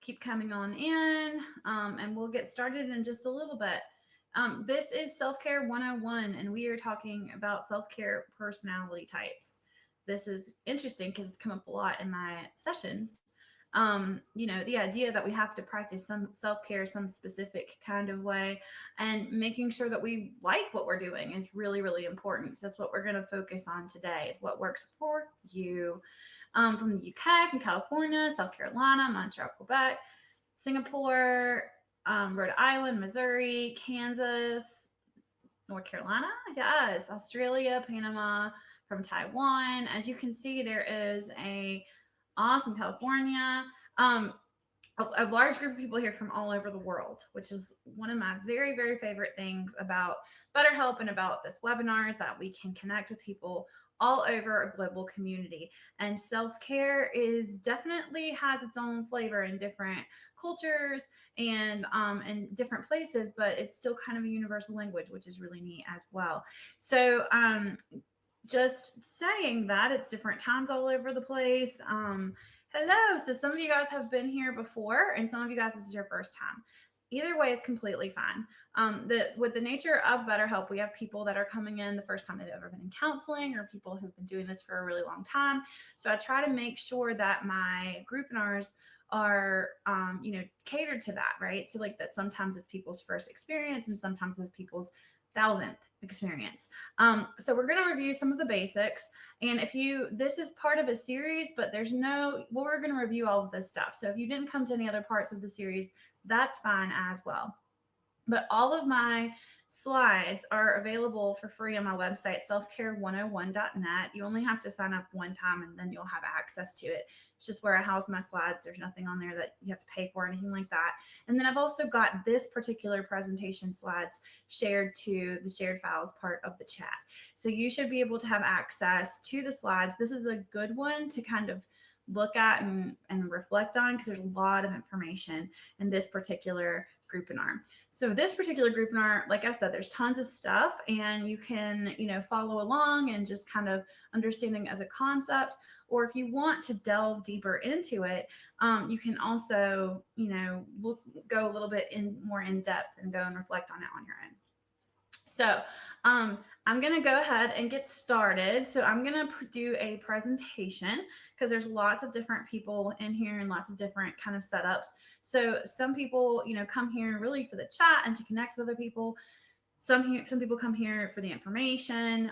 keep coming on in, and we'll get started in just a little bit. This is Self Care 101, and we are talking about self care personality types. This is interesting because it's come up a lot in my sessions. The idea that we have to practice some self care, some specific kind of way, and making sure that we like what we're doing is really, really important. So that's what we're going to focus on today: is what works for you. From the UK, from California, South Carolina, Montreal, Quebec, Singapore, Rhode Island, Missouri, Kansas, North Carolina, yes, Australia, Panama, from Taiwan. As you can see, there is a awesome California. A large group of people here from all over the world, which is one of my very, very favorite things about BetterHelp and about this webinar is that we can connect with people all over a global community. And self-care is definitely has its own flavor in different cultures and different places, but it's still kind of a universal language, which is really neat as well. So just saying that it's different times all over the place. Hello. So some of you guys have been here before, and some of you guys this is your first time. Either way is completely fine. With the nature of BetterHelp, we have people that are coming in the first time they've ever been in counseling, or people who've been doing this for a really long time. So I try to make sure that my groupinars are catered to that, right? So like that sometimes it's people's first experience and sometimes it's people's thousandth experience. So we're going to review some of the basics. And this is part of a series, but we're going to review all of this stuff. So if you didn't come to any other parts of the series, that's fine as well. But all of my slides are available for free on my website, selfcare101.net. You only have to sign up one time and then you'll have access to it. It's just where I house my slides. There's nothing on there that you have to pay for or anything like that. And then I've also got this particular presentation slides shared to the shared files part of the chat. So you should be able to have access to the slides. This is a good one to kind of look at and reflect on because there's a lot of information in this particular groupinar. So this particular groupinar, like I said, there's tons of stuff and you can, follow along and just kind of understanding as a concept. Or if you want to delve deeper into it, you can also, go a little bit more in depth and go and reflect on it on your own. So I'm going to go ahead and get started. So I'm going to do a presentation because there's lots of different people in here and lots of different kind of setups. So some people, come here really for the chat and to connect with other people. Some people come here for the information,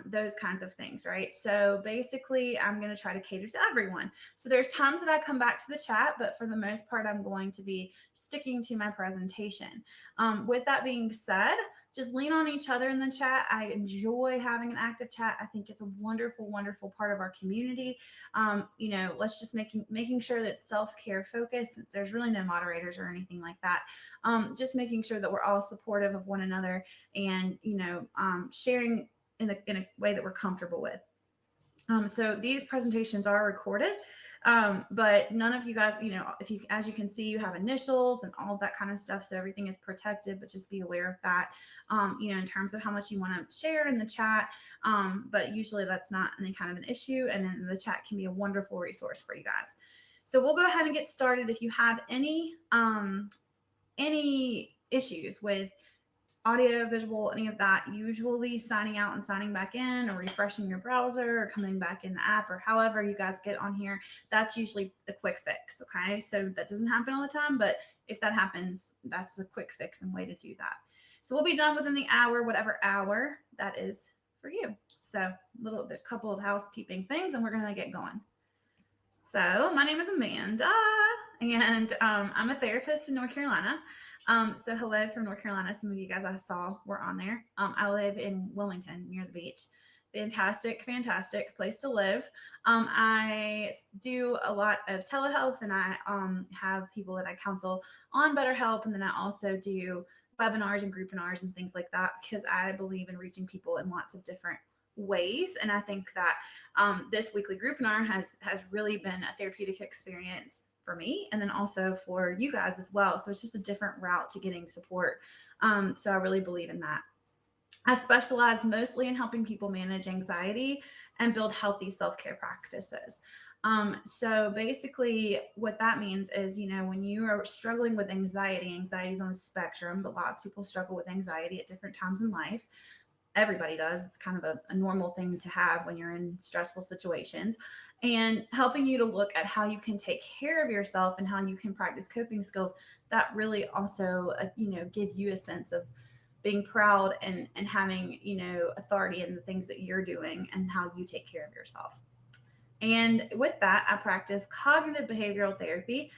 those kinds of things, right? So basically, I'm going to try to cater to everyone. So there's times that I come back to the chat, but for the most part, I'm going to be sticking to my presentation. With that being said, just lean on each other in the chat. I enjoy having an active chat. I think it's a wonderful, wonderful part of our community. Let's just making sure that it's self-care focused, since there's really no moderators or anything like that. Just making sure that we're all supportive of one another and sharing in a way that we're comfortable with. So these presentations are recorded, but none of you guys, as you can see, you have initials and all of that kind of stuff. So everything is protected, but just be aware of that, in terms of how much you want to share in the chat. But usually that's not any kind of an issue. And then the chat can be a wonderful resource for you guys. So we'll go ahead and get started. If you have any issues with audio, visual, any of that, usually signing out and signing back in or refreshing your browser or coming back in the app or however you guys get on here, that's usually a quick fix. Okay. So that doesn't happen all the time, but if that happens, that's a quick fix and way to do that. So we'll be done within the hour, whatever hour that is for you. So a couple of housekeeping things and we're going to get going. So my name is Amanda and I'm a therapist in North Carolina. So hello from North Carolina. Some of you guys I saw were on there. I live in Wilmington near the beach. Fantastic place to live. I do a lot of telehealth and I have people that I counsel on BetterHelp. And then I also do webinars and groupinars and things like that because I believe in reaching people in lots of different ways. And I think that this weekly groupinar has really been a therapeutic experience for me and then also for you guys as well. So it's just a different route to getting support. So I really believe in that. I specialize mostly in helping people manage anxiety and build healthy self-care practices. So basically, what that means is, when you are struggling with anxiety is on the spectrum, but lots of people struggle with anxiety at different times in life. Everybody does. It's kind of a normal thing to have when you're in stressful situations. And helping you to look at how you can take care of yourself and how you can practice coping skills that really also, give you a sense of being proud and having, authority in the things that you're doing and how you take care of yourself. And with that, I practice cognitive behavioral therapy.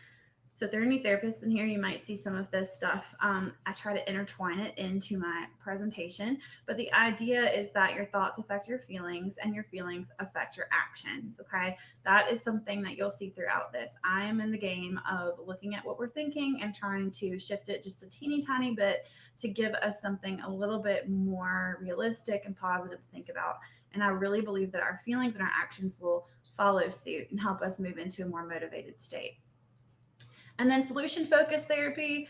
So, if there are any therapists in here, you might see some of this stuff. I try to intertwine it into my presentation. But the idea is that your thoughts affect your feelings and your feelings affect your actions. Okay. That is something that you'll see throughout this. I am in the game of looking at what we're thinking and trying to shift it just a teeny tiny bit to give us something a little bit more realistic and positive to think about. And I really believe that our feelings and our actions will follow suit and help us move into a more motivated state. And then solution focused therapy,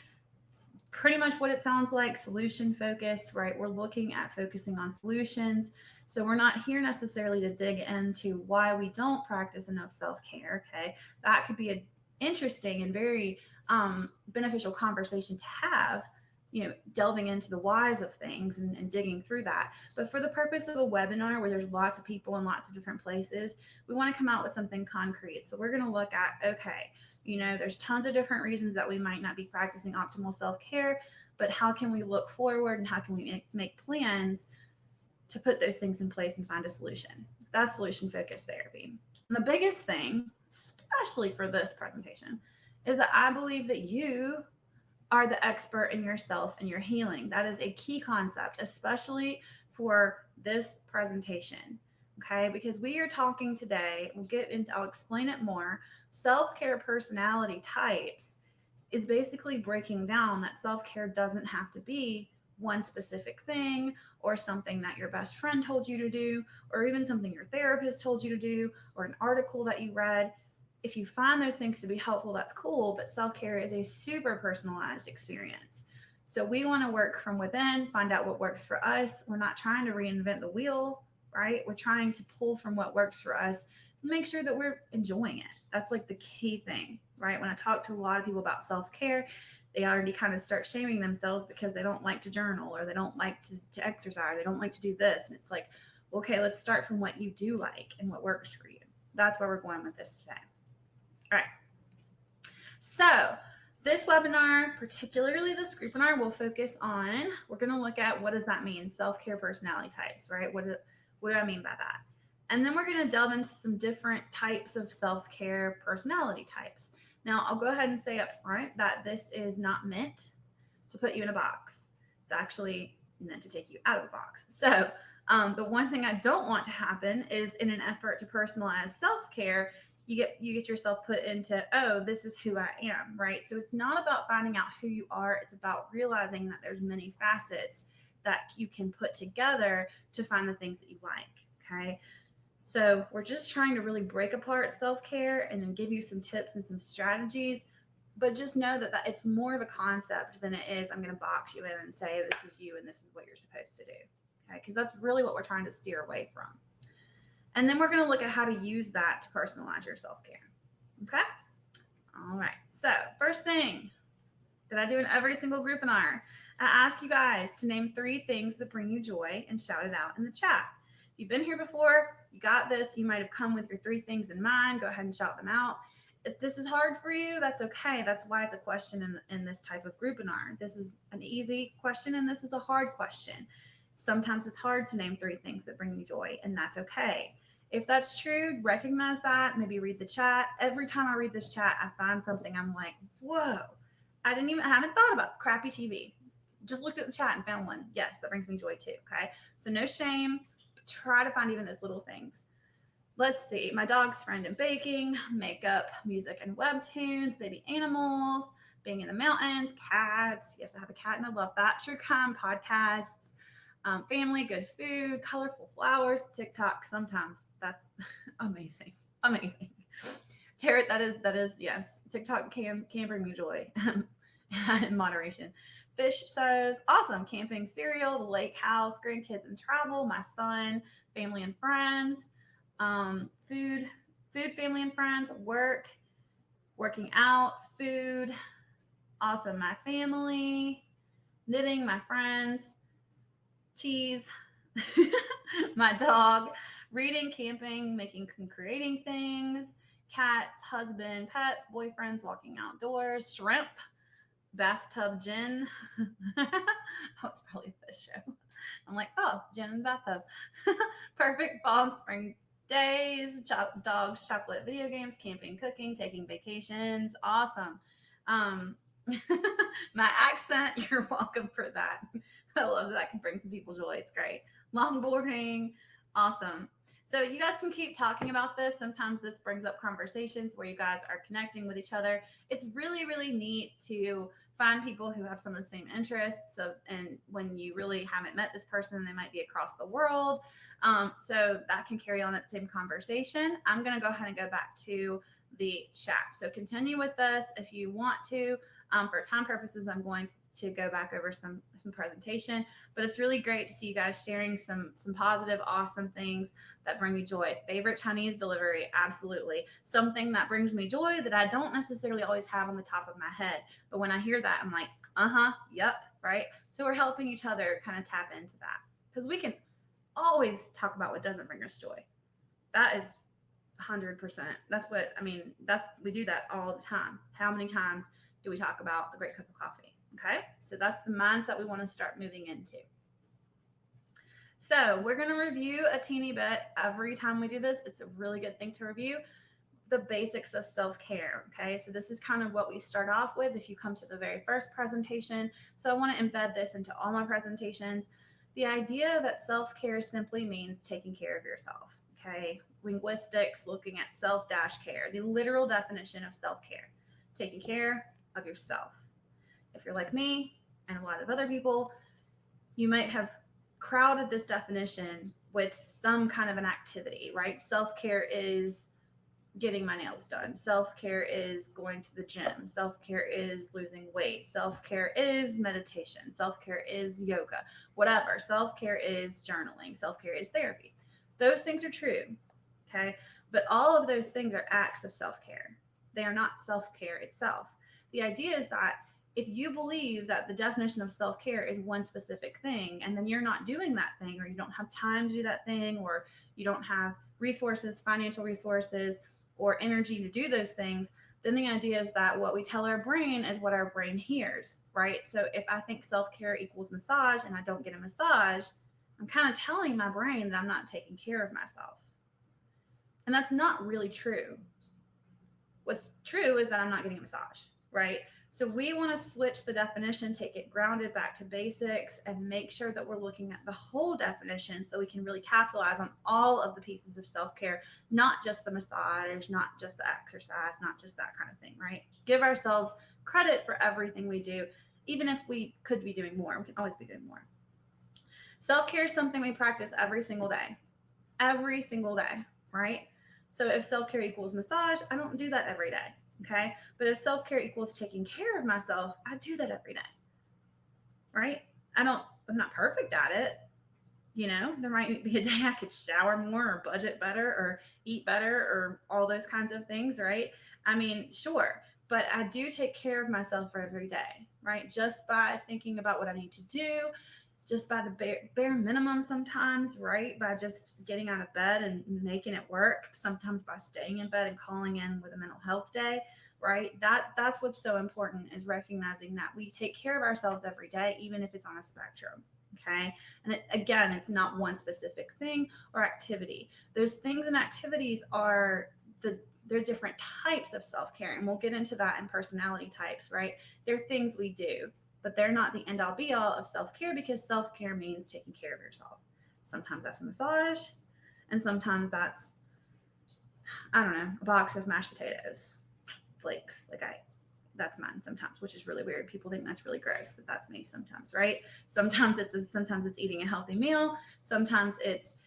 pretty much what it sounds like, solution focused, right? We're looking at focusing on solutions. So we're not here necessarily to dig into why we don't practice enough self care. Okay. That could be an interesting and very beneficial conversation to have. Delving into the whys of things and digging through that. But for the purpose of a webinar where there's lots of people in lots of different places, we want to come out with something concrete. So we're going to look at, okay, there's tons of different reasons that we might not be practicing optimal self-care, but how can we look forward and how can we make plans to put those things in place and find a solution? That's solution focused therapy. And the biggest thing, especially for this presentation, is that I believe that you are the expert in yourself and your healing. That is a key concept, especially for this presentation. Okay, because we are talking today, I'll explain it more. Self-care personality types is basically breaking down that self-care doesn't have to be one specific thing or something that your best friend told you to do or even something your therapist told you to do or an article that you read. If you find those things to be helpful, that's cool, but self-care is a super personalized experience. So we want to work from within, find out what works for us. We're not trying to reinvent the wheel, right? We're trying to pull from what works for us and make sure that we're enjoying it. That's like the key thing, right? When I talk to a lot of people about self-care, they already kind of start shaming themselves because they don't like to journal or they don't like to exercise, they don't like to do this. And it's like, okay, let's start from what you do like and what works for you. That's where we're going with this today. All right. So this webinar, particularly this groupinar, will focus on, we're going to look at what does that mean? Self-care personality types, right? What do I mean by that? And then we're going to delve into some different types of self-care personality types. Now, I'll go ahead and say up front that this is not meant to put you in a box. It's actually meant to take you out of the box. So the one thing I don't want to happen is in an effort to personalize self-care, you get yourself put into, oh, this is who I am, right? So it's not about finding out who you are. It's about realizing that there's many facets that you can put together to find the things that you like, okay? So we're just trying to really break apart self-care and then give you some tips and some strategies. But just know that it's more of a concept than it is, I'm going to box you in and say, this is you and this is what you're supposed to do, okay? Because that's really what we're trying to steer away from. And then we're going to look at how to use that to personalize your self-care. Okay? All right. So first thing that I do in every single groupinar, I ask you guys to name 3 things that bring you joy and shout it out in the chat. If you've been here before, you got this. You might have come with your 3 things in mind. Go ahead and shout them out. If this is hard for you, that's okay. That's why it's a question in this type of groupinar. This is an easy question and this is a hard question. Sometimes it's hard to name 3 things that bring you joy, and that's okay. If that's true, recognize that, maybe read the chat. Every time I read this chat, I find something I'm like, whoa, I haven't thought about crappy TV. Just looked at the chat and found one. Yes, that brings me joy too, okay? So no shame. Try to find even those little things. Let's see. My dog's friend in baking, makeup, music and webtoons, baby animals, being in the mountains, cats. Yes, I have a cat and I love that. True crime podcasts. Family, good food, colorful flowers, TikTok. Sometimes that's amazing, amazing. Tarot, that is yes. TikTok can bring me joy in moderation. Fish shows, awesome. Camping, cereal, the lake house, grandkids and travel, my son, family and friends. Food food, family, and friends, work, working out, food, awesome, my family, knitting, my friends, cheese, my dog, reading, camping, making and creating things, cats, husband, pets, boyfriends, walking outdoors, shrimp, bathtub gin. Oh, it's probably a fish show. I'm like, oh, gin in the bathtub. Perfect fall and spring days, dogs, chocolate, video games, camping, cooking, taking vacations. Awesome. Um, my accent, you're welcome for that. I love that can bring some people joy. It's great. Longboarding, awesome. So you guys can keep talking about this. Sometimes this brings up conversations where you guys are connecting with each other. It's really, really neat to find people who have some of the same interests. So, and when you really haven't met this person, they might be across the world. So that can carry on that same conversation. I'm going to go ahead and go back to the chat. So continue with this if you want to. For time purposes, I'm going to go back over some presentation, but it's really great to see you guys sharing some positive, awesome things that bring me joy. Favorite Chinese delivery, absolutely. Something that brings me joy that I don't necessarily always have on the top of my head, but when I hear that, I'm like, yep, right? So we're helping each other kind of tap into that, because we can always talk about what doesn't bring us joy. That is 100%. That's what I mean. We do that all the time. How many times do we talk about a great cup of coffee? Okay, so that's the mindset we want to start moving into. So we're going to review a teeny bit every time we do this. It's a really good thing to review the basics of self-care. Okay, so this is kind of what we start off with if you come to the very first presentation. So I want to embed this into all my presentations. The idea that self-care simply means taking care of yourself. Okay, linguistics, looking at self-care, the literal definition of self-care, taking care of yourself. If you're like me and a lot of other people, you might have crowded this definition with some kind of an activity, right? Self-care is getting my nails done. Self-care is going to the gym. Self-care is losing weight. Self-care is meditation. Self-care is yoga, whatever. Self-care is journaling. Self-care is therapy. Those things are true, okay? But all of those things are acts of self-care. They are not self-care itself. The idea is that if you believe that the definition of self-care is one specific thing, and then you're not doing that thing, or you don't have time to do that thing, or you don't have resources, financial resources, or energy to do those things, then the idea is that what we tell our brain is what our brain hears, right? So if I think self-care equals massage and I don't get a massage, I'm kind of telling my brain that I'm not taking care of myself. And that's not really true. What's true is that I'm not getting a massage, right? So we want to switch the definition, take it grounded back to basics, and make sure that we're looking at the whole definition so we can really capitalize on all of the pieces of self-care, not just the massage, not just the exercise, not just that kind of thing, right? Give ourselves credit for everything we do, even if we could be doing more. We can always be doing more. Self-care is something we practice every single day, right? So if self-care equals massage, I don't do that every day. Okay. But if self-care equals taking care of myself, I do that every day. Right. I'm not perfect at it. There might be a day I could shower more or budget better or eat better or all those kinds of things. Right. I mean, sure. But I do take care of myself every day. Right. Just by thinking about what I need to do, just by the bare minimum sometimes, right? By just getting out of bed and making it work, sometimes by staying in bed and calling in with a mental health day, right? That's what's so important, is recognizing that we take care of ourselves every day, even if it's on a spectrum. Okay. And again, it's not one specific thing or activity. Those things and activities are they're different types of self-care. And we'll get into that in personality types, right? They're things we do, but they're not the end all be all of self-care, because self-care means taking care of yourself. Sometimes that's a massage, and sometimes that's, I don't know, a box of mashed potatoes, flakes. That's mine sometimes, which is really weird. People think that's really gross, but that's me sometimes, right? Sometimes it's eating a healthy meal. Sometimes it's,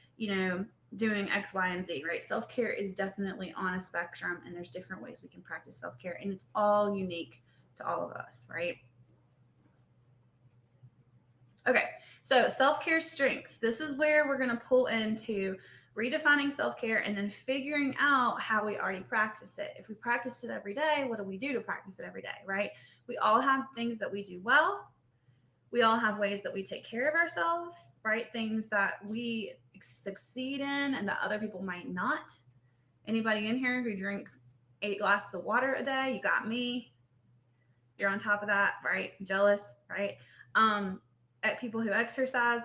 doing X, Y, and Z, right? Self-care is definitely on a spectrum, and there's different ways we can practice self-care, and it's all unique to all of us, right? Okay, so self-care strengths. This is where we're going to pull into redefining self-care and then figuring out how we already practice it. If we practice it every day, what do we do to practice it every day, right? We all have things that we do well. We all have ways that we take care of ourselves, right? Things that we succeed in and that other people might not. Anybody in here who drinks 8 glasses of water a day, you got me. You're on top of that, right? Jealous, right? Um, at people who exercise,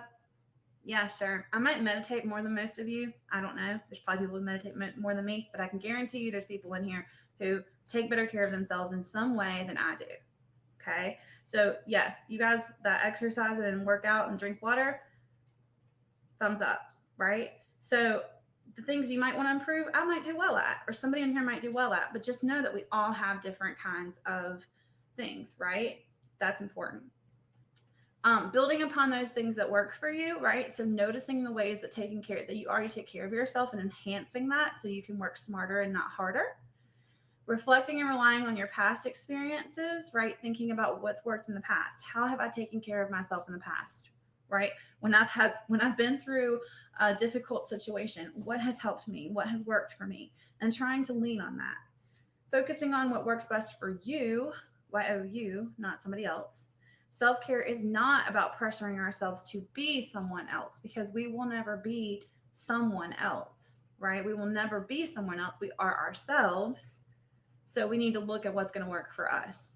yeah, sure. I might meditate more than most of you. I don't know. There's probably people who meditate more than me, but I can guarantee you there's people in here who take better care of themselves in some way than I do. Okay. So, yes, you guys that exercise and work out and drink water, thumbs up, right? So, the things you might want to improve, I might do well at, or somebody in here might do well at, but just know that we all have different kinds of things, right? That's important. Building upon those things that work for you, right? So noticing the ways that taking care that you already take care of yourself and enhancing that so you can work smarter and not harder. Reflecting and relying on your past experiences, right? Thinking about what's worked in the past. How have I taken care of myself in the past? Right? When I've been through a difficult situation, what has helped me? What has worked for me? And trying to lean on that. Focusing on what works best for you, you, not somebody else. Self care is not about pressuring ourselves to be someone else because we will never be someone else, right? We will never be someone else. We are ourselves. So we need to look at what's going to work for us,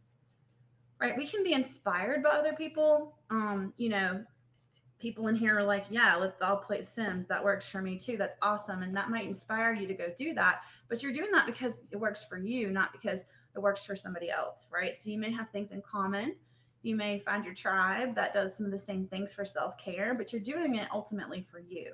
right? We can be inspired by other people. People in here are like, yeah, let's all play Sims. That works for me too. That's awesome. And that might inspire you to go do that. But you're doing that because it works for you, not because it works for somebody else, right? So you may have things in common. You may find your tribe that does some of the same things for self care, but you're doing it ultimately for you.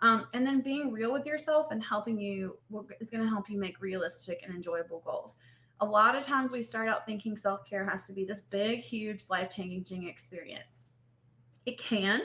And then being real with yourself and helping you is going to help you make realistic and enjoyable goals. A lot of times we start out thinking self care has to be this big, huge, life changing experience. It can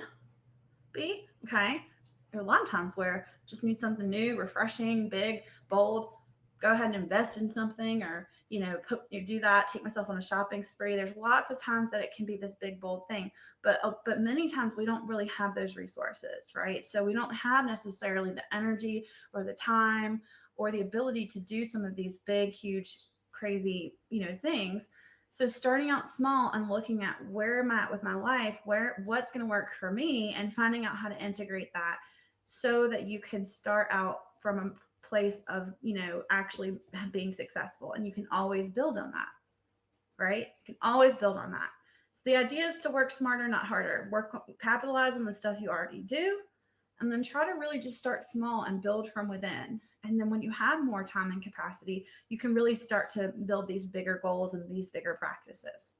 be, okay. There are a lot of times where just need something new, refreshing, big, bold. Go ahead and invest in something, or do that. Take myself on a shopping spree. There's lots of times that it can be this big, bold thing, but many times we don't really have those resources, right? So we don't have necessarily the energy or the time or the ability to do some of these big, huge, crazy, things. So starting out small and looking at where I'm at with my life, what's going to work for me, and finding out how to integrate that so that you can start out from a place of, actually being successful, and you can always build on that, right? You can always build on that. So the idea is to work smarter, not harder. Capitalize on the stuff you already do, and then try to really just start small and build from within. And then when you have more time and capacity, you can really start to build these bigger goals and these bigger practices.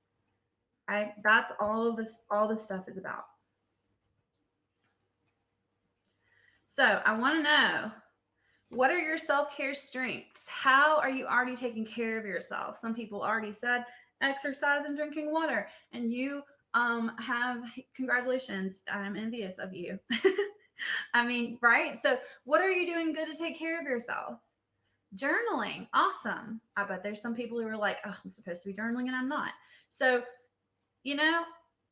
Right? That's all this stuff is about. So I want to know, what are your self-care strengths? How are you already taking care of yourself? Some people already said exercise and drinking water, and you have, congratulations. I'm envious of you. I mean, right? So, what are you doing good to take care of yourself? Journaling, awesome. I bet there's some people who are like, oh, I'm supposed to be journaling and I'm not. So, you know,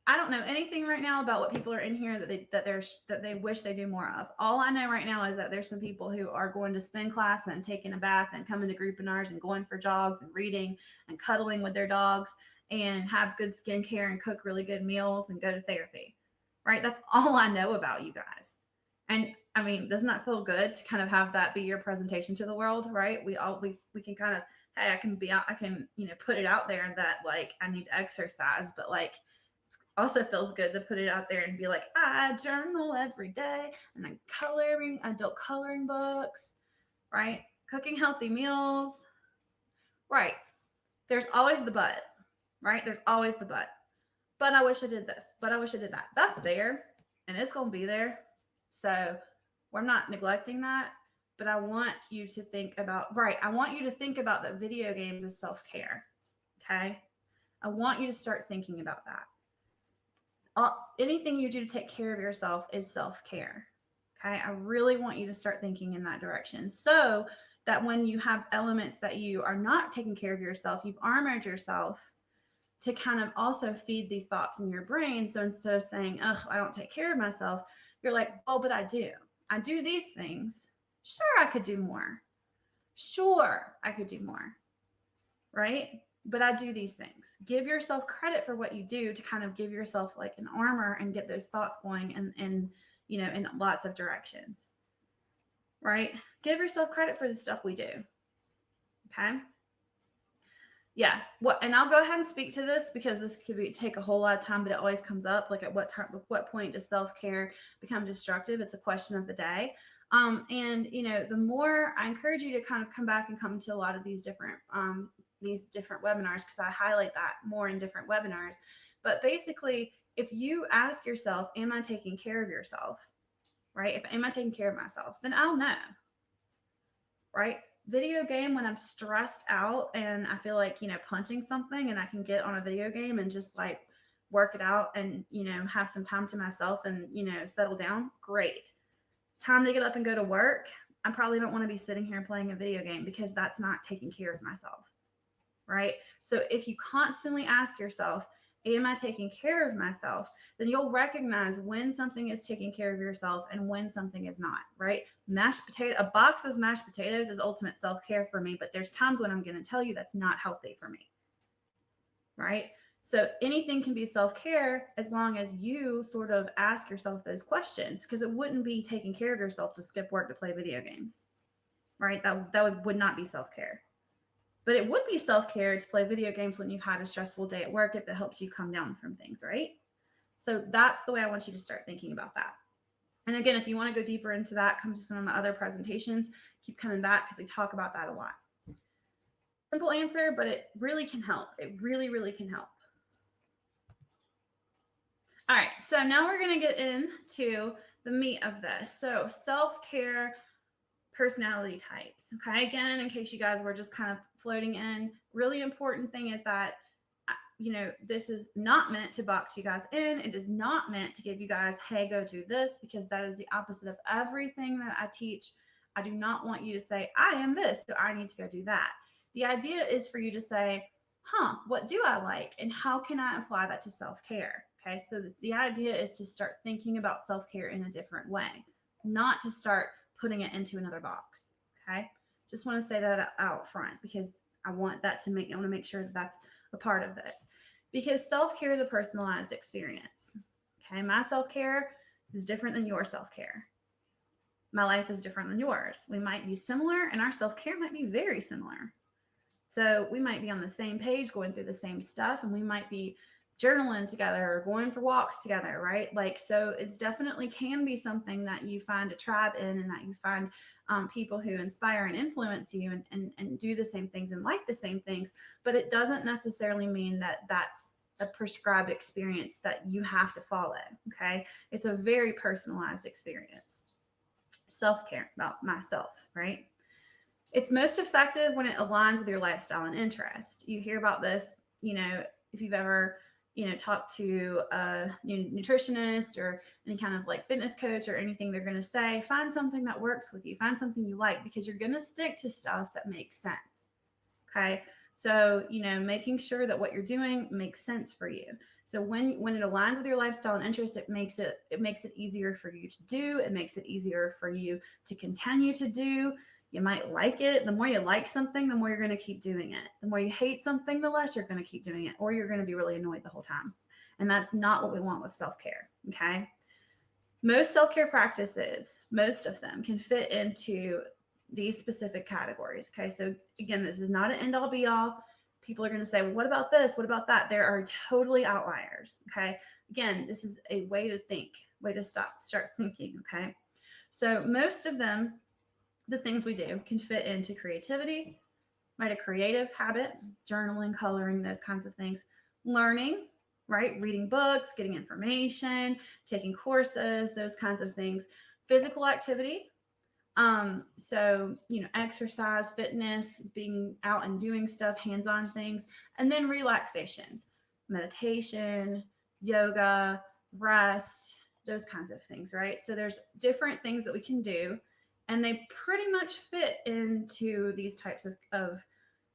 I don't know anything right now about what people are in here that they wish they do more of. All I know right now is that there's some people who are going to spin class and taking a bath and coming to groupinars and going for jogs and reading and cuddling with their dogs and have good skincare and cook really good meals and go to therapy. Right? That's all I know about you guys. And I mean, doesn't that feel good to kind of have that be your presentation to the world, right? We can kind of, hey, I can, put it out there that like I need to exercise, but like also feels good to put it out there and be like, I journal every day and I'm coloring adult coloring books, right? Cooking healthy meals. Right. There's always the but, right? There's always the but. But I wish I did this, but I wish I did that. That's there and it's going to be there. So we're not neglecting that, but I want you to think about, right, I want you to think about that video games as self-care, okay? I want you to start thinking about that. Anything you do to take care of yourself is self-care, okay? I really want you to start thinking in that direction so that when you have elements that you are not taking care of yourself, you've armored yourself to kind of also feed these thoughts in your brain. So instead of saying, ugh, I don't take care of myself, you're like, oh, but I do. I do these things, Sure, I could do more. Sure, I could do more, right? But I do these things. Give yourself credit for what you do to kind of give yourself like an armor and get those thoughts going and in lots of directions, right? Give yourself credit for the stuff we do. Okay. Yeah. What? And I'll go ahead and speak to this because this could take a whole lot of time, but it always comes up. Like, at what point does self care become destructive? It's a question of the day. And the more I encourage you to kind of come back and come to a lot of these different webinars, because I highlight that more in different webinars. But basically, if you ask yourself, "Am I taking care of yourself?" Right? If am I taking care of myself, then I'll know. Right? Video game, when I'm stressed out and I feel like, punching something, and I can get on a video game and just like work it out and, have some time to myself and, settle down, great. Time to get up and go to work. I probably don't want to be sitting here playing a video game because that's not taking care of myself. Right? So if you constantly ask yourself, am I taking care of myself? Then you'll recognize when something is taking care of yourself and when something is not, right? A box of mashed potatoes is ultimate self-care for me, but there's times when I'm going to tell you that's not healthy for me, right? So anything can be self-care as long as you sort of ask yourself those questions, because it wouldn't be taking care of yourself to skip work to play video games, right? That would not be self-care. But it would be self-care to play video games when you've had a stressful day at work if it helps you come down from things, right? So that's the way I want you to start thinking about that. And again, if you want to go deeper into that, come to some of my other presentations. Keep coming back because we talk about that a lot. Simple answer, but it really can help. It really, really can help. All right, so now we're going to get into the meat of this. So self-care personality types. Okay, again, in case you guys were just kind of floating in, really important thing is that this is not meant to box you guys in. It is not meant to give you guys, hey, go do this, because that is the opposite of everything that I teach. I do not want you to say, I am this, so I need to go do that. The idea is for you to say, what do I like? And how can I apply that to self-care? Okay, so the idea is to start thinking about self-care in a different way, not to start putting it into another box. Okay, just want to say that out front because I want to make sure that that's a part of this, because self-care is a personalized experience. Okay, my self-care is different than your self-care. My life is different than yours. We might be similar, and our self-care might be very similar. So we might be on the same page, going through the same stuff, and we might be journaling together or going for walks together, right? Like, so it's definitely can be something that you find a tribe in, and that you find people who inspire and influence you and do the same things and like the same things. But it doesn't necessarily mean that that's a prescribed experience that you have to follow. Okay, it's a very personalized experience. Self-care about myself, right? It's most effective when it aligns with your lifestyle and interest. You hear about this, if you've ever, talked to a nutritionist or any kind of like fitness coach or anything, they're going to say, find something that works with you, find something you like, because you're going to stick to stuff that makes sense. Okay. So, making sure that what you're doing makes sense for you. So when it aligns with your lifestyle and interest, it makes it easier for you to do. It makes it easier for you to continue to do. You might like it. The more you like something, the more you're going to keep doing it. The more you hate something, the less you're going to keep doing it, or you're going to be really annoyed the whole time. And that's not what we want with self-care. Okay. Most self-care practices, most of them can fit into these specific categories. Okay. So again, this is not an end all be all. People are going to say, well, what about this? What about that? There are totally outliers. Okay. Again, this is a way to think, way to start thinking. Okay. So most of them, the things we do, can fit into creativity, right? A creative habit, journaling, coloring, those kinds of things. Learning, right? Reading books, getting information, taking courses, those kinds of things. Physical activity. So, exercise, fitness, being out and doing stuff, hands-on things, and then relaxation, meditation, yoga, rest, those kinds of things, right? So there's different things that we can do, and they pretty much fit into these types of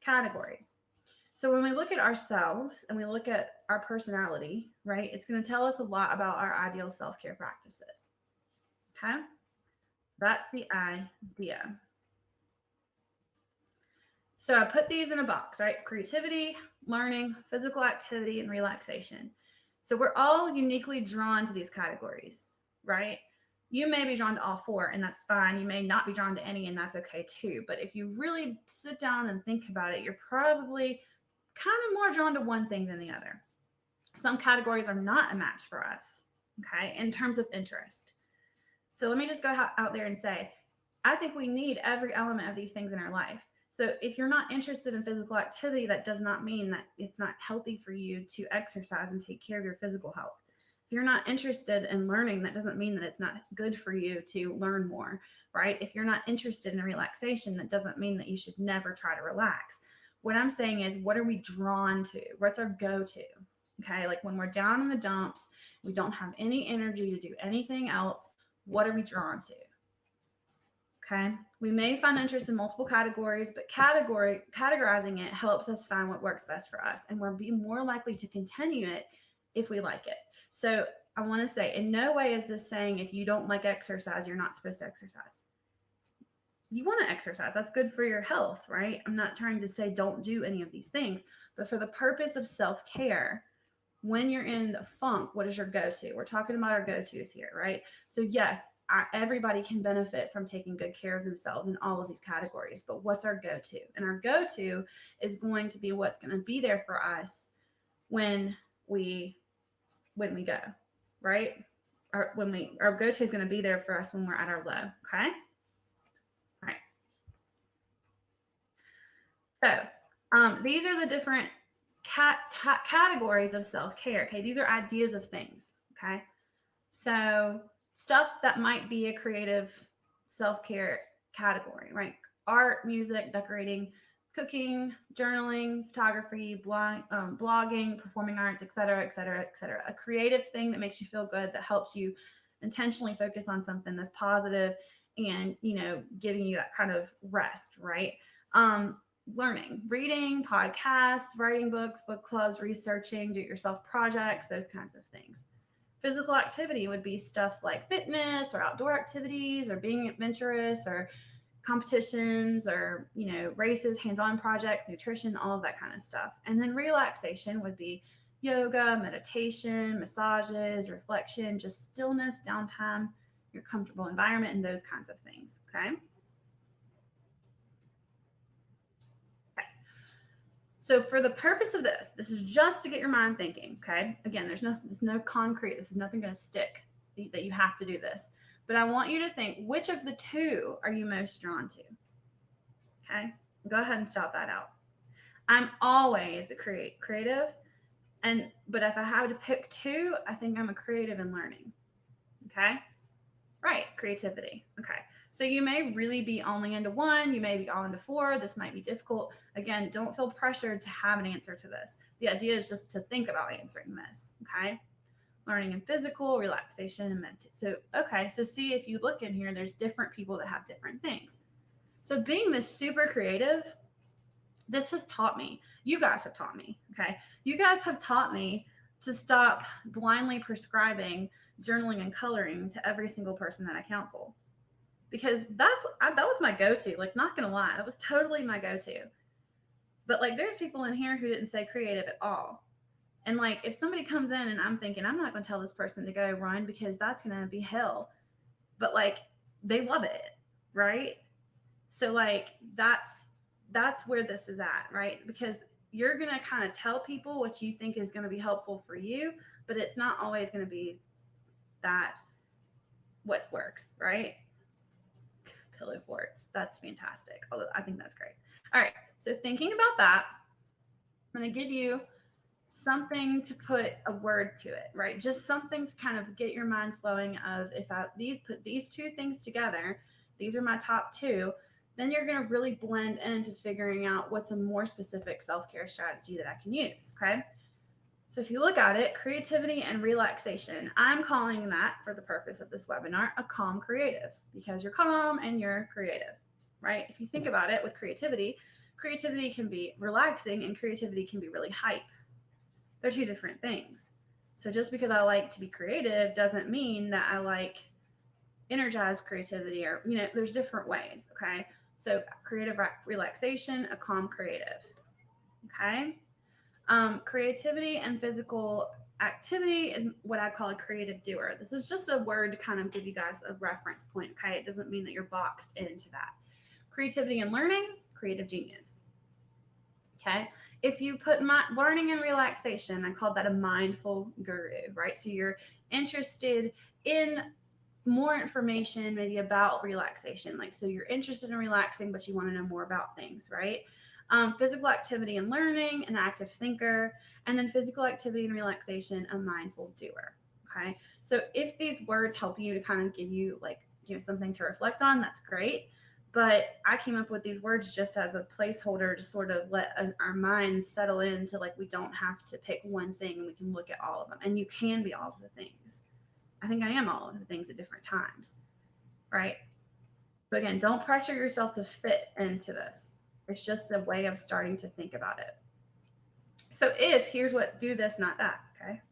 categories. So when we look at ourselves and we look at our personality, right, it's going to tell us a lot about our ideal self-care practices. Okay. That's the idea. So I put these in a box, right? Creativity, learning, physical activity, and relaxation. So we're all uniquely drawn to these categories, right? You may be drawn to all four, and that's fine. You may not be drawn to any, and that's okay too. But if you really sit down and think about it, you're probably kind of more drawn to one thing than the other. Some categories are not a match for us, okay, in terms of interest. So let me just go out there and say, I think we need every element of these things in our life. So if you're not interested in physical activity, that does not mean that it's not healthy for you to exercise and take care of your physical health. If you're not interested in learning, that doesn't mean that it's not good for you to learn more, right? If you're not interested in relaxation, that doesn't mean that you should never try to relax. What I'm saying is, what are we drawn to? What's our go to? Okay, like when we're down in the dumps, we don't have any energy to do anything else. What are we drawn to? Okay. We may find interest in multiple categories, but categorizing it helps us find what works best for us. And we'll be more likely to continue it if we like it. So I want to say, in no way is this saying if you don't like exercise, you're not supposed to exercise. You want to exercise. That's good for your health, right? I'm not trying to say don't do any of these things, but for the purpose of self care, when you're in the funk, what is your go to? We're talking about our go tos here, right? So, yes, everybody can benefit from taking good care of themselves in all of these categories, but what's our go to? And our go to is going to be what's going to be there for us when we go, right? Our go to is going to be there for us when we're at our low. Okay. All right. So, these are the different categories of self care. Okay. These are ideas of things. Okay. So, stuff that might be a creative self care category, right? Art, music, decorating, cooking, journaling, photography, blogging, performing arts, etc., etc., etc. A creative thing that makes you feel good, that helps you intentionally focus on something that's positive and, giving you that kind of rest, right? Um, Learning, reading, podcasts, writing books, book clubs, researching, do it yourself projects, those kinds of things. Physical activity would be stuff like fitness or outdoor activities or being adventurous or competitions or, races, hands-on projects, nutrition, all of that kind of stuff. And then relaxation would be yoga, meditation, massages, reflection, just stillness, downtime, your comfortable environment, and those kinds of things. Okay. So for the purpose of this is just to get your mind thinking. Okay. Again, there's no concrete. This is nothing going to stick that you have to do this. But I want you to think, which of the two are you most drawn to? Okay. Go ahead and stop that out. I'm always a creative. But if I have to pick two, I think I'm a creative in learning. Okay. Right. Creativity. Okay. So you may really be only into one, you may be all into four. This might be difficult. Again, don't feel pressured to have an answer to this. The idea is just to think about answering this. Okay. Learning and physical, relaxation, and meditation. So, okay. So, see, if you look in here, there's different people that have different things. So, being this super creative, this has taught me, you guys have taught me, okay? You guys have taught me to stop blindly prescribing journaling and coloring to every single person that I counsel. Because that was my go-to. Like, not gonna lie, that was totally my go-to. But like, there's people in here who didn't say creative at all. And like, if somebody comes in and I'm thinking, I'm not gonna tell this person to go run because that's gonna be hell. But like, they love it, right? So like, that's where this is at, right? Because you're gonna kind of tell people what you think is gonna be helpful for you, but it's not always gonna be that what works, right? Pillow forts. That's fantastic. Although I think that's great. All right. So thinking about that, I'm going to give you something to put a word to it, right? Just something to kind of get your mind flowing of if I put these two things together, these are my top two, then you're going to really blend into figuring out what's a more specific self-care strategy that I can use, okay? So if you look at it, creativity and relaxation, I'm calling that, for the purpose of this webinar, a calm creative, because you're calm and you're creative, right? If you think about it with creativity, creativity can be relaxing and creativity can be really hype. They're two different things. So just because I like to be creative doesn't mean that I like energize creativity, or, you know, there's different ways. Okay. So creative relaxation, a calm creative. Okay. Creativity and physical activity is what I call a creative doer. This is just a word to kind of give you guys a reference point. Okay. It doesn't mean that you're boxed into that. Creativity and learning, creative genius. Okay. If you put my learning and relaxation, I call that a mindful guru, right? So you're interested in more information maybe about relaxation. Like, so you're interested in relaxing, but you want to know more about things, right? Physical activity and learning, an active thinker, and then physical activity and relaxation, a mindful doer. Okay. So if these words help you to kind of give you like, you know, something to reflect on, that's great. But I came up with these words just as a placeholder to sort of let our minds settle into, like, we don't have to pick one thing and we can look at all of them. And you can be all of the things. I think I am all of the things at different times, right? But again, don't pressure yourself to fit into this. It's just a way of starting to think about it. So if here's what, do this, not that, okay?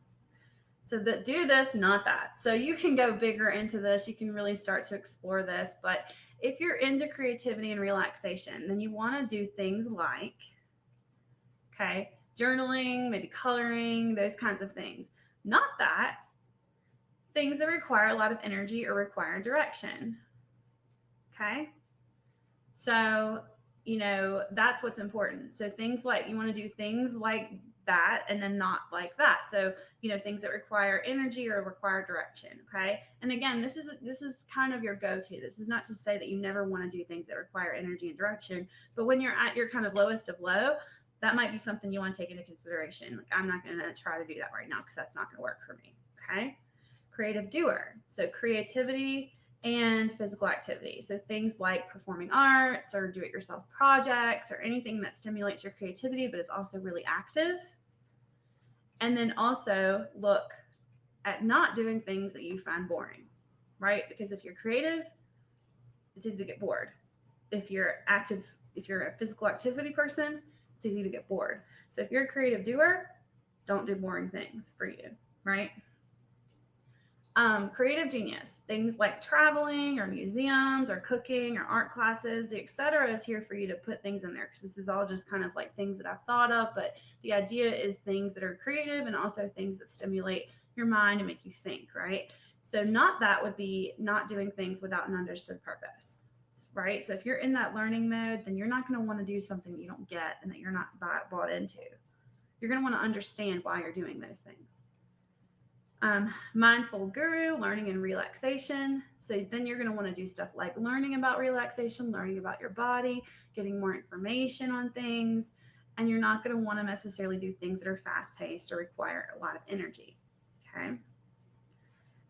So the do this, not that. So you can go bigger into this. You can really start to explore this. But if you're into creativity and relaxation, then you want to do things like, okay, journaling, maybe coloring, those kinds of things. Not that, things that require a lot of energy or require direction. Okay. So, you know, that's what's important. So things like, you want to do things like that and then not like that. So, you know, things that require energy or require direction. Okay. And again, this is kind of your go-to. This is not to say that you never want to do things that require energy and direction, but when you're at your kind of lowest of low, that might be something you want to take into consideration. Like, I'm not going to try to do that right now because that's not going to work for me. Okay. Creative doer. So creativity and physical activity. So things like performing arts or do it yourself projects or anything that stimulates your creativity, but is also really active. And then also look at not doing things that you find boring, right? Because if you're creative, it's easy to get bored. If you're active, if you're a physical activity person, it's easy to get bored. So if you're a creative doer, don't do boring things for you, right? Creative genius, things like traveling or museums or cooking or art classes, the etc. is here for you to put things in there because this is all just kind of like things that I've thought of. But the idea is things that are creative and also things that stimulate your mind and make you think, right? So, not that would be not doing things without an understood purpose, right? So, if you're in that learning mode, then you're not going to want to do something that you don't get and that you're not bought into. You're going to want to understand why you're doing those things. Mindful guru, learning and relaxation. So then you're going to want to do stuff like learning about relaxation, learning about your body, getting more information on things. And you're not going to want to necessarily do things that are fast paced or require a lot of energy. Okay.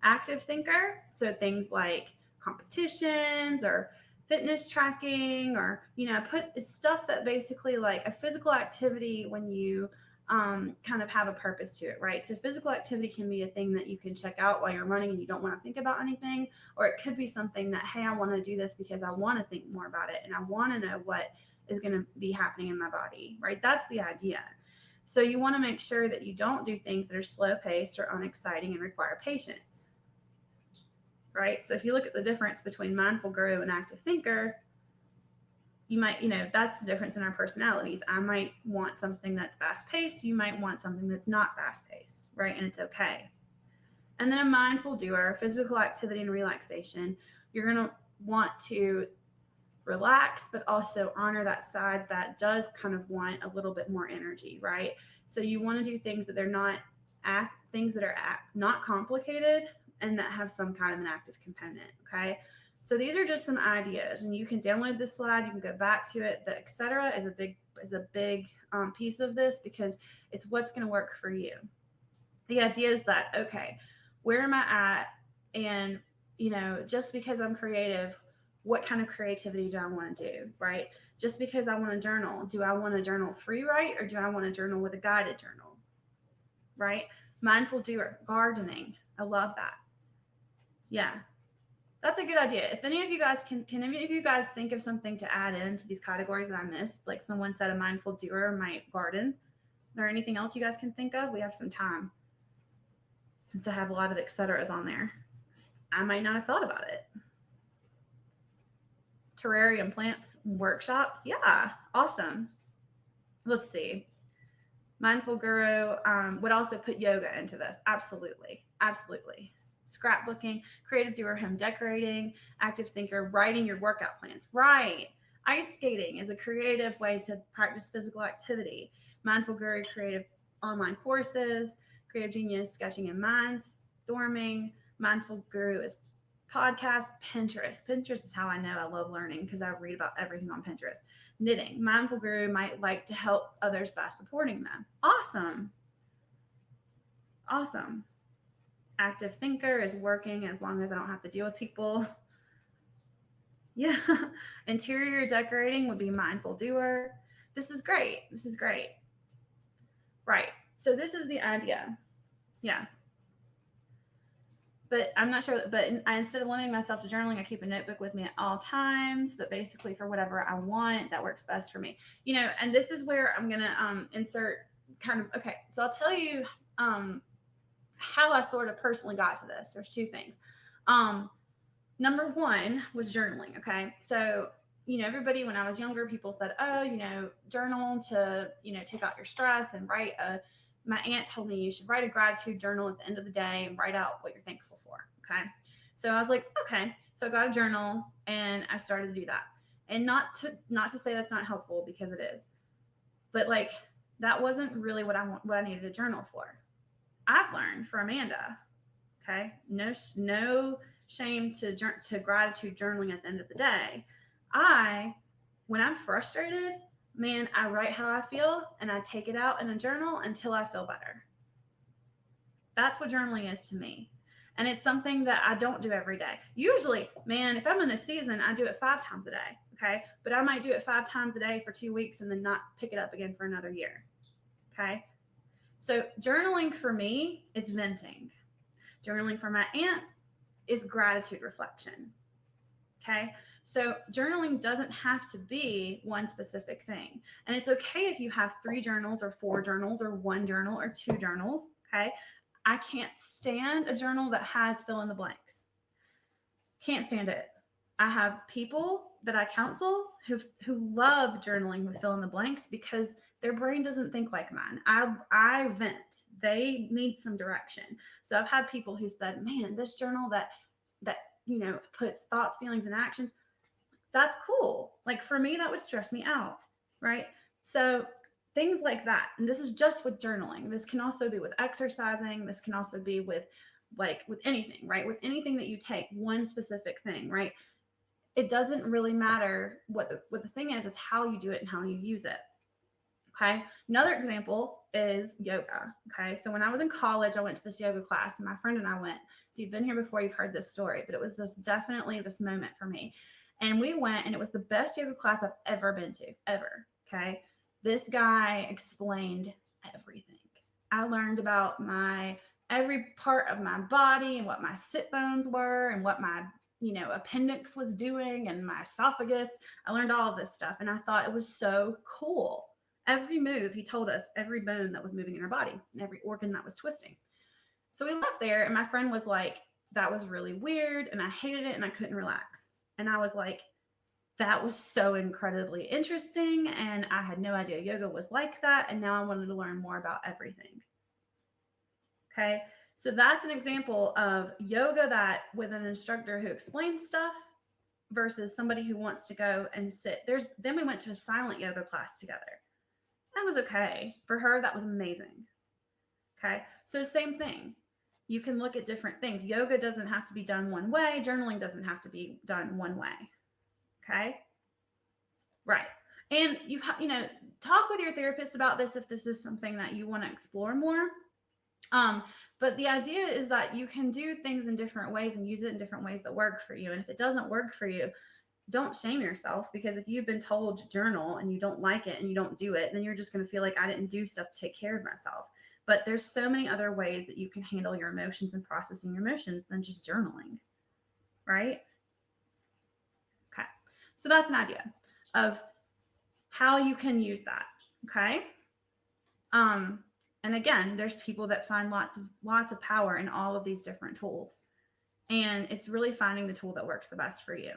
Active thinker. So things like competitions or fitness tracking, or, you know, put stuff that basically like a physical activity when you kind of have a purpose to it, right? So physical activity can be a thing that you can check out while you're running and you don't want to think about anything, or it could be something that, hey, I want to do this because I want to think more about it and I want to know what is going to be happening in my body, right? That's the idea. So you want to make sure that you don't do things that are slow paced or unexciting and require patience, right? So if you look at the difference between mindful guru and active thinker, you might, you know, that's the difference in our personalities. I might want something that's fast paced. You might want something that's not fast paced, right? And it's okay. And then a mindful doer, physical activity and relaxation. You're going to want to relax, but also honor that side that does kind of want a little bit more energy, right? So you want to do things that they're not things that are not complicated and that have some kind of an active component. Okay. So these are just some ideas, and you can download this slide. You can go back to it. The etc. is a big piece of this because it's what's going to work for you. The idea is that, okay, where am I at? And, you know, just because I'm creative, what kind of creativity do I want to do, right? Just because I want to journal, do I want to journal free write or do I want to journal with a guided journal, right? Mindful doer, gardening. I love that. Yeah, that's a good idea. If any of you guys can any of you guys think of something to add into these categories that I missed? Like someone said a mindful doer might garden. Or anything else you guys can think of? We have some time since I have a lot of et ceteras on there. I might not have thought about it. Terrarium plants workshops. Yeah, awesome. Let's see. Mindful Guru would also put yoga into this. Absolutely. Absolutely. Scrapbooking, creative doer, home decorating, active thinker, writing your workout plans. Right. Ice skating is a creative way to practice physical activity. Mindful Guru, creative online courses, Creative Genius, sketching and mindstorming. Mindful Guru is podcast, Pinterest. Pinterest is how I know I love learning because I read about everything on Pinterest. Knitting. Mindful Guru might like to help others by supporting them. Awesome. Awesome. Active thinker is working as long as I don't have to deal with people. Yeah. Interior decorating would be mindful doer. This is great. This is great. Right. So this is the idea. Yeah. But I'm not sure. But instead of limiting myself to journaling, I keep a notebook with me at all times. But basically, for whatever I want, that works best for me. And this is where I'm gonna insert kind of. Okay, so I'll tell you how I sort of personally got to this. There's two things. Number one was journaling. Okay, so everybody when I was younger, people said, oh, journal to take out your stress and write a my aunt told me you should write a gratitude journal at the end of the day and write out what you're thankful for. Okay. So I was like, okay. So I got a journal and I started to do that. And not to say that's not helpful because it is, but like that wasn't really what I needed a journal for. I've learned for Amanda. Okay. No shame to gratitude journaling at the end of the day. When I'm frustrated, man, I write how I feel and I take it out in a journal until I feel better. That's what journaling is to me. And it's something that I don't do every day. Usually, man, if I'm in a season, I do it 5 times a day. Okay. But I might do it 5 times a day for 2 weeks and then not pick it up again for another year. Okay. So journaling for me is venting. Journaling for my aunt is gratitude reflection. Okay. So journaling doesn't have to be one specific thing. And it's okay if you have 3 journals or 4 journals or 1 journal or 2 journals. Okay. I can't stand a journal that has fill in the blanks. Can't stand it. I have people that I counsel who love journaling with fill in the blanks because their brain doesn't think like mine. I vent. They need some direction. So I've had people who said, "Man, this journal that puts thoughts, feelings, and actions, that's cool. Like for me, that would stress me out, right?" So things like that. And this is just with journaling. This can also be with exercising. This can also be with anything, right? With anything that you take, one specific thing, right? It doesn't really matter what the thing is, it's how you do it and how you use it. Okay. Another example is yoga. Okay. So when I was in college, I went to this yoga class and my friend and I went. If you've been here before, you've heard this story, but it was definitely this moment for me. And we went and it was the best yoga class I've ever been to, ever. Okay. This guy explained everything. I learned about every part of my body and what my sit bones were and what my appendix was doing and my esophagus. I learned all of this stuff and I thought it was so cool. Every move, he told us every bone that was moving in our body and every organ that was twisting. So we left there and my friend was like, that was really weird and I hated it and I couldn't relax. And I was like, that was so incredibly interesting and I had no idea yoga was like that. And now I wanted to learn more about everything. Okay. So that's an example of yoga that with an instructor who explains stuff versus somebody who wants to go and sit. Then we went to a silent yoga class together. That was okay. For her, that was amazing. Okay. So same thing. You can look at different things. Yoga doesn't have to be done one way. Journaling doesn't have to be done one way. Okay. Right. And talk with your therapist about this if this is something that you want to explore more. But the idea is that you can do things in different ways and use it in different ways that work for you. And if it doesn't work for you, don't shame yourself, because if you've been told to journal and you don't like it and you don't do it, then you're just going to feel like I didn't do stuff to take care of myself. But there's so many other ways that you can handle your emotions and processing your emotions than just journaling, right? Okay. So that's an idea of how you can use that. Okay. And again, there's people that find lots of power in all of these different tools. And it's really finding the tool that works the best for you.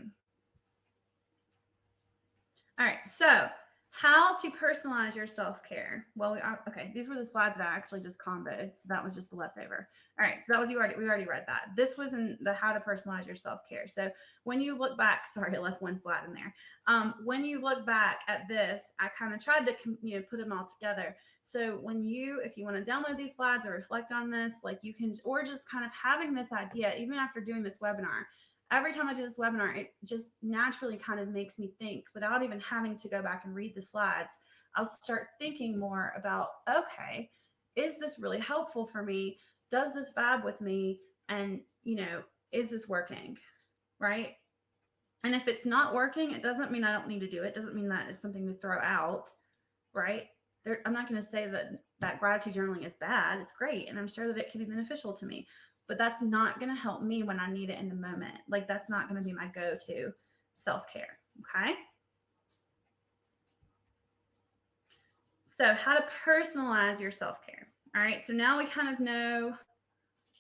All right, so how to personalize your self care. Well, okay. These were the slides that I actually just comboed, so that was just a leftover. All right, so that was we already read that. This was in the how to personalize your self care. So when you look back, sorry, I left one slide in there. When you look back at this, I kind of tried to put them all together. So if you want to download these slides or reflect on this, like you can, or just kind of having this idea, even after doing this webinar, every time I do this webinar, it just naturally kind of makes me think without even having to go back and read the slides. I'll start thinking more about, okay, is this really helpful for me? Does this vibe with me? And, is this working? Right. And if it's not working, it doesn't mean I don't need to do it. It doesn't mean that it's something to throw out. Right. I'm not going to say that gratitude journaling is bad. It's great. And I'm sure that it can be beneficial to me, but that's not going to help me when I need it in the moment. Like that's not going to be my go-to self-care. Okay. So how to personalize your self-care. All right. So now we kind of know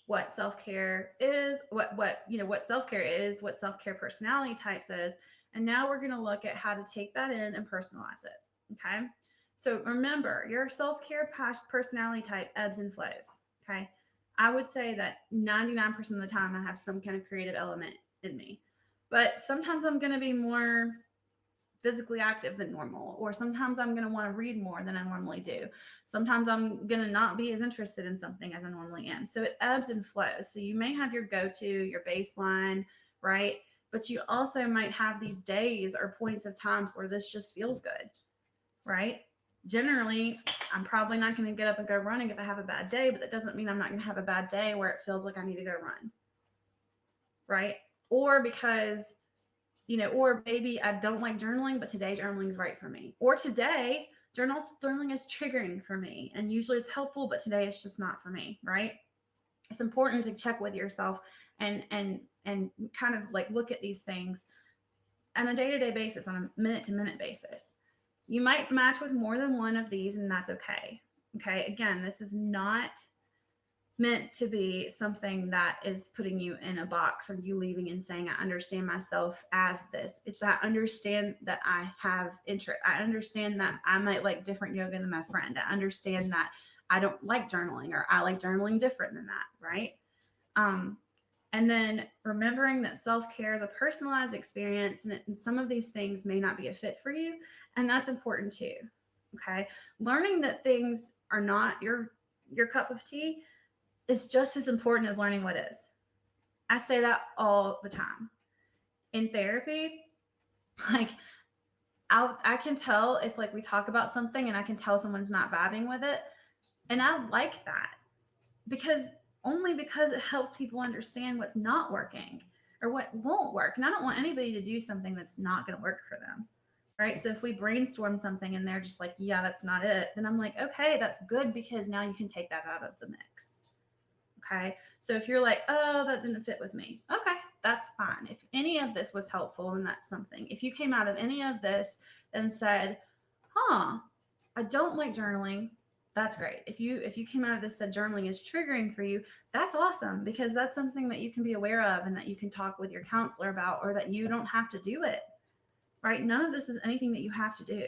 what self-care is, what self-care is, what self-care personality types is. And now we're going to look at how to take that in and personalize it. Okay. So remember, your self-care personality type ebbs and flows. Okay. I would say that 99% of the time I have some kind of creative element in me. But sometimes I'm going to be more physically active than normal, or sometimes I'm going to want to read more than I normally do. Sometimes I'm going to not be as interested in something as I normally am. So it ebbs and flows. So you may have your go-to, your baseline, right? But you also might have these days or points of times where this just feels good, right? Generally, I'm probably not going to get up and go running if I have a bad day, but that doesn't mean I'm not going to have a bad day where it feels like I need to go run, right? Or because or maybe I don't like journaling, but today journaling is right for me. Or today journaling is triggering for me. And usually it's helpful, but today it's just not for me, right? It's important to check with yourself and kind of like look at these things on a day-to-day basis, on a minute-to-minute basis. You might match with more than one of these, and that's okay. Okay, again, this is not meant to be something that is putting you in a box or you leaving and saying, I understand myself as this. It's I understand that I have interest. I understand that I might like different yoga than my friend. I understand that I don't like journaling, or I like journaling different than that, right? And then remembering that self-care is a personalized experience, and some of these things may not be a fit for you, and that's important too. Okay, learning that things are not your cup of tea is just as important as learning what is. I say that all the time. In therapy, like I can tell if like we talk about something and I can tell someone's not vibing with it. And I like that because because it helps people understand what's not working or what won't work. And I don't want anybody to do something that's not going to work for them. Right. So if we brainstorm something and they're just like, yeah, that's not it, then I'm like, okay, that's good because now you can take that out of the mix. Okay. So if you're like, oh, that didn't fit with me, okay, that's fine. If any of this was helpful, then that's something. If you came out of any of this and said, I don't like journaling, that's great. If you came out of this said journaling is triggering for you, that's awesome because that's something that you can be aware of and that you can talk with your counselor about, or that you don't have to do it. Right? None of this is anything that you have to do.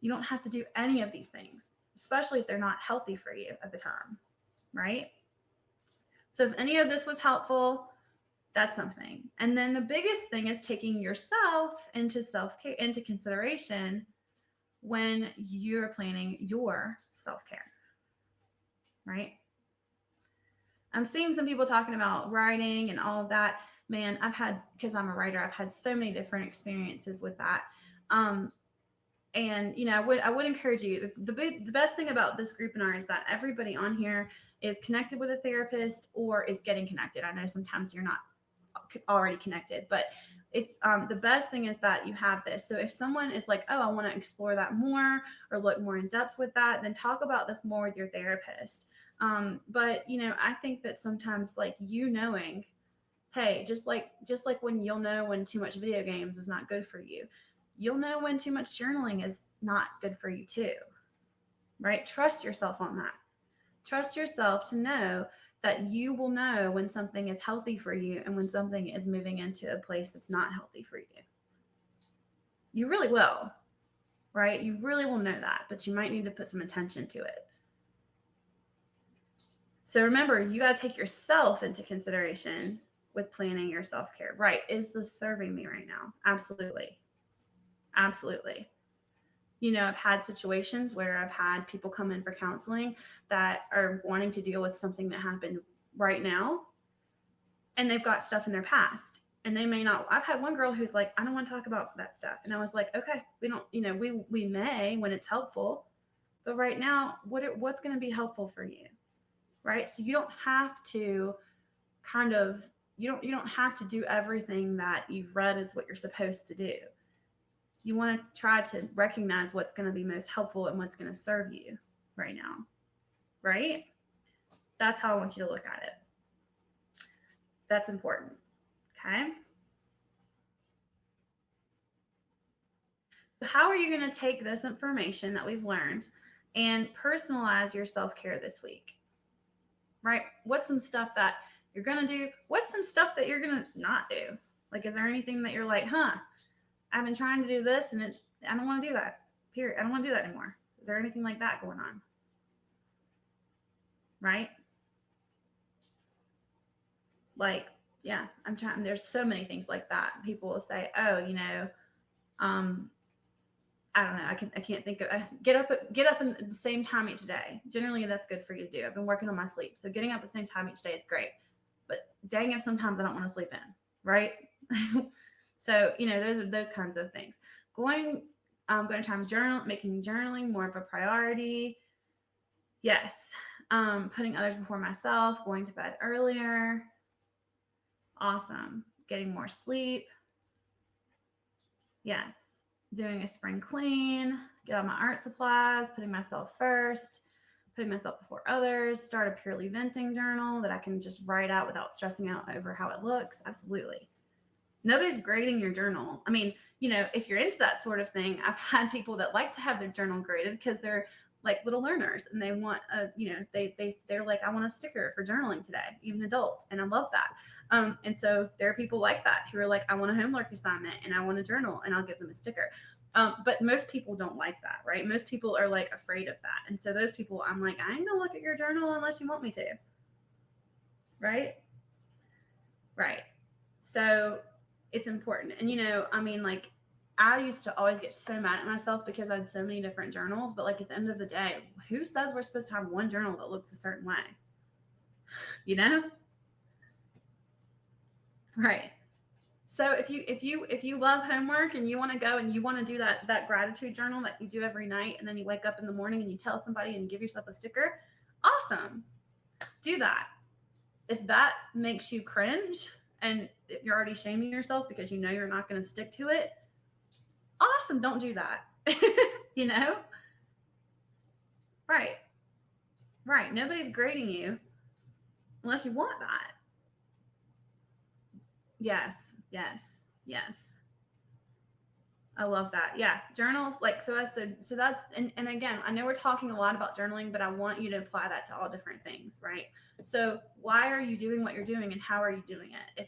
You don't have to do any of these things, especially if they're not healthy for you at the time. Right? So if any of this was helpful, that's something. And then the biggest thing is taking yourself into self-care, into consideration when you're planning your self-care, right? I'm seeing some people talking about writing and all of that. Man, because I'm a writer, I've had so many different experiences with that. And I would encourage you. The best thing about this groupinar is that everybody on here is connected with a therapist or is getting connected. I know sometimes you're not already connected, but the best thing is that you have this. So if someone is like, oh, I want to explore that more or look more in depth with that, then talk about this more with your therapist. But I think that sometimes like knowing, hey, just like when you'll know when too much video games is not good for you, you'll know when too much journaling is not good for you too, right? Trust yourself on that. Trust yourself to know that you will know when something is healthy for you and when something is moving into a place that's not healthy for you. You really will, right? You really will know that, but you might need to put some attention to it. So remember, you got to take yourself into consideration with planning your self care. Right. Is this serving me right now? Absolutely. Absolutely. You know, I've had situations where I've had people come in for counseling that are wanting to deal with something that happened right now, and they've got stuff in their past. And they may not. I've had one girl who's like, I don't want to talk about that stuff. And I was like, okay, we don't, we may when it's helpful, but right now, what's going to be helpful for you? Right. So you don't have to kind of you don't have to do everything that you've read is what you're supposed to do. You want to try to recognize what's going to be most helpful and what's going to serve you right now, right? That's how I want you to look at it. That's important. Okay. So how are you going to take this information that we've learned and personalize your self-care this week? Right? What's some stuff that you're going to do? What's some stuff that you're going to not do? Like, is there anything that you're like, I've been trying to do this and I don't want to do that. Period. I don't want to do that anymore. Is there anything like that going on? Right? Like, yeah, I'm trying. There's so many things like that. People will say, oh, um, I don't know. I can't think of. Get up at the same time each day. Generally, that's good for you to do. I've been working on my sleep, so getting up at the same time each day is great. But dang if sometimes I don't want to sleep in, right? So those kinds of things. I'm going to try making journaling more of a priority. Yes. Putting others before myself, going to bed earlier. Awesome. Getting more sleep. Yes. Doing a spring clean, get all my art supplies, putting myself first, putting myself before others, start a purely venting journal that I can just write out without stressing out over how it looks. Absolutely. Nobody's grading your journal. I mean, if you're into that sort of thing, I've had people that like to have their journal graded because they're like little learners and they want they're like, I want a sticker for journaling today, even adults. And I love that. And so there are people like that who are like, I want a homework assignment and I want a journal and I'll give them a sticker. But most people don't like that, right? Most people are like afraid of that. And so those people, I'm like, I ain't gonna look at your journal unless you want me to. Right? Right. So it's important. And like I used to always get so mad at myself because I had so many different journals. But like at the end of the day, who says we're supposed to have one journal that looks a certain way? You know? Right. So if you love homework and you want to go and you want to do that gratitude journal that you do every night, and then you wake up in the morning and you tell somebody and you give yourself a sticker, awesome. Do that. If that makes you cringe and you're already shaming yourself because you know you're not going to stick to it, awesome. Don't do that. you know? Right. Right. Nobody's grading you unless you want that. Yes. Yes. Yes. I love that. Yeah. Journals, like, so I said, so that's, and again, I know we're talking a lot about journaling, but I want you to apply that to all different things, right? So why are you doing what you're doing and how are you doing it? If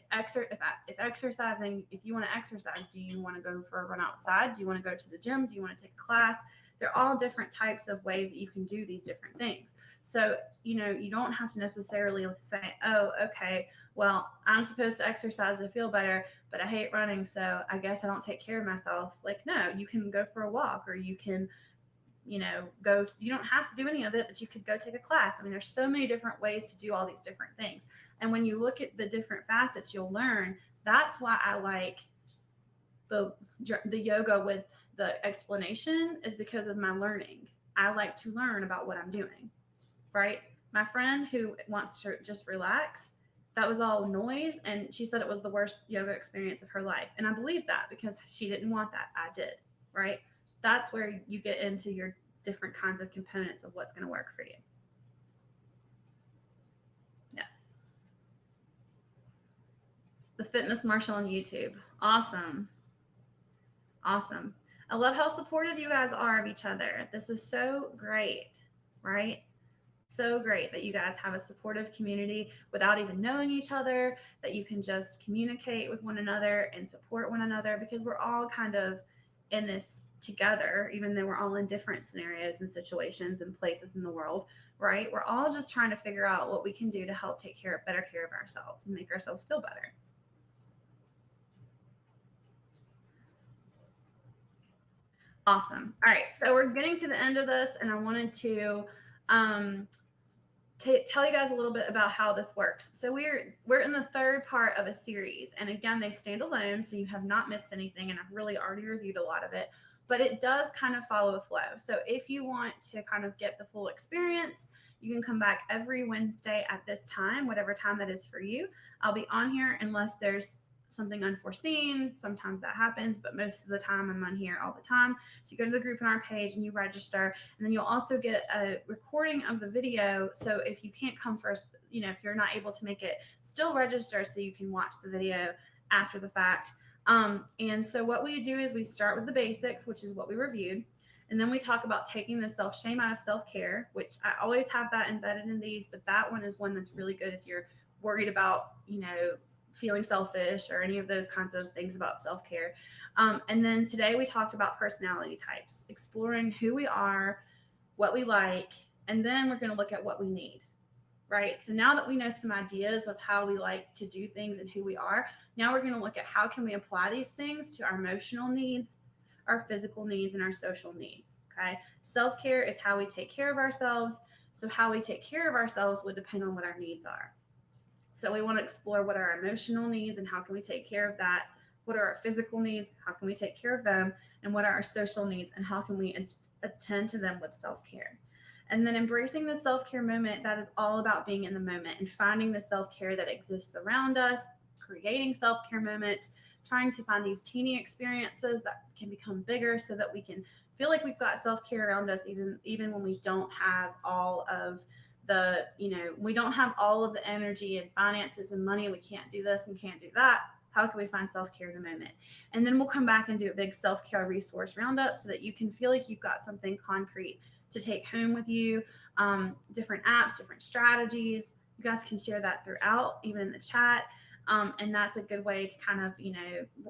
exercising, if you want to exercise, do you want to go for a run outside? Do you want to go to the gym? Do you want to take a class? They're all different types of ways that you can do these different things. So, you don't have to necessarily say, oh, okay, well, I'm supposed to exercise to feel better, but I hate running, so I guess I don't take care of myself. Like, no, you can go for a walk, or you can, you don't have to do any of it, but you could go take a class. I mean, there's so many different ways to do all these different things. And when you look at the different facets, you'll learn. That's why I like the yoga with the explanation, is because of my learning. I like to learn about what I'm doing, right? My friend who wants to just relax, that was all noise, and she said it was the worst yoga experience of her life. And I believe that because she didn't want that. I did, right? That's where you get into your different kinds of components of what's going to work for you. Yes. The Fitness Marshal on YouTube. Awesome. Awesome. I love how supportive you guys are of each other. This is so great, right? So great that you guys have a supportive community without even knowing each other, that you can just communicate with one another and support one another, because we're all kind of in this together, even though we're all in different scenarios and situations and places in the world, right? We're all just trying to figure out what we can do to help take better care of ourselves and make ourselves feel better. Awesome. All right, so we're getting to the end of this, and I wanted to um, tell you guys a little bit about how this works. So we're in the third part of a series, and again, they stand alone, so you have not missed anything, and I've really already reviewed a lot of it. But it does kind of follow a flow. So if you want to kind of get the full experience, you can come back every Wednesday at this time, whatever time that is for you. I'll be on here unless there's something unforeseen. Sometimes that happens, but most of the time I'm on here all the time. So you go to the group on our page and you register, and then you'll also get a recording of the video. So if you can't come first, if you're not able to make it, still register so you can watch the video after the fact. And so what we do is we start with the basics, which is what we reviewed. And then we talk about taking the self-shame out of self-care, which I always have that embedded in these, but that one is one that's really good if you're worried about, feeling selfish or any of those kinds of things about self-care. And then today we talked about personality types, exploring who we are, what we like, and then we're going to look at what we need. Right. So now that we know some ideas of how we like to do things and who we are, now we're going to look at how can we apply these things to our emotional needs, our physical needs, and our social needs. Okay. Self-care is how we take care of ourselves. So how we take care of ourselves would depend on what our needs are. So we want to explore what are our emotional needs and how can we take care of that. What are our physical needs? How can we take care of them? And what are our social needs? And how can we attend to them with self-care? And then embracing the self-care moment, that is all about being in the moment and finding the self-care that exists around us, creating self-care moments, trying to find these teeny experiences that can become bigger so that we can feel like we've got self-care around us even when we don't have all of we don't have all of the energy and finances and money. We can't do this and can't do that. How can we find self-care in the moment? And then we'll come back and do a big self-care resource roundup so that you can feel like you've got something concrete to take home with you, different apps, different strategies. You guys can share that throughout, even in the chat. And that's a good way to kind of,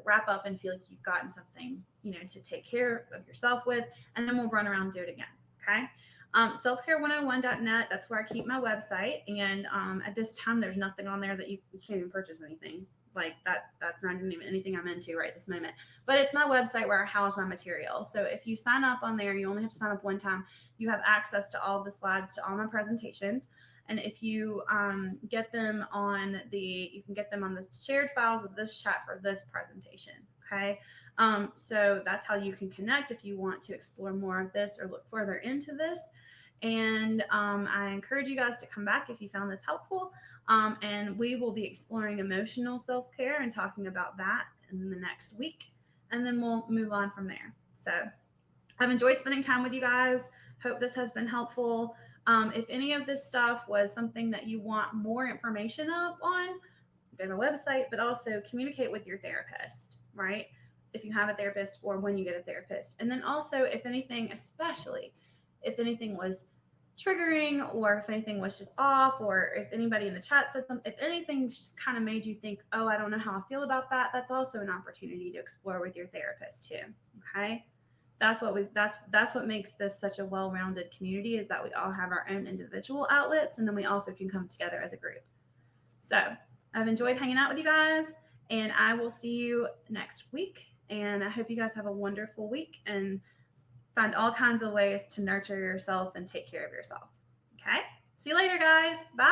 wrap up and feel like you've gotten something, to take care of yourself with. And then we'll run around and do it again. Okay. Selfcare101.net. That's where I keep my website. And at this time, there's nothing on there that you can't even purchase anything like that. That's not even anything I'm into right this moment. But it's my website where I house my material. So if you sign up on there, you only have to sign up one time. You have access to all the slides, to all my presentations. And if you get them you can get them on the shared files of this chat for this presentation. Okay. So that's how you can connect if you want to explore more of this or look further into this. And I encourage you guys to come back if you found this helpful. And we will be exploring emotional self-care and talking about that in the next week. And then we'll move on from there. So I've enjoyed spending time with you guys. Hope this has been helpful. If any of this stuff was something that you want more information on, go to my website, but also communicate with your therapist, right? If you have a therapist or when you get a therapist. And then also, if anything, especially if anything was triggering or if anything was just off or if anybody in the chat said something, if anything kind of made you think, oh, I don't know how I feel about that, that's also an opportunity to explore with your therapist too. Okay. That's what makes this such a well-rounded community, is that we all have our own individual outlets and then we also can come together as a group. So I've enjoyed hanging out with you guys, and I will see you next week. And I hope you guys have a wonderful week and find all kinds of ways to nurture yourself and take care of yourself. Okay? See you later, guys. Bye.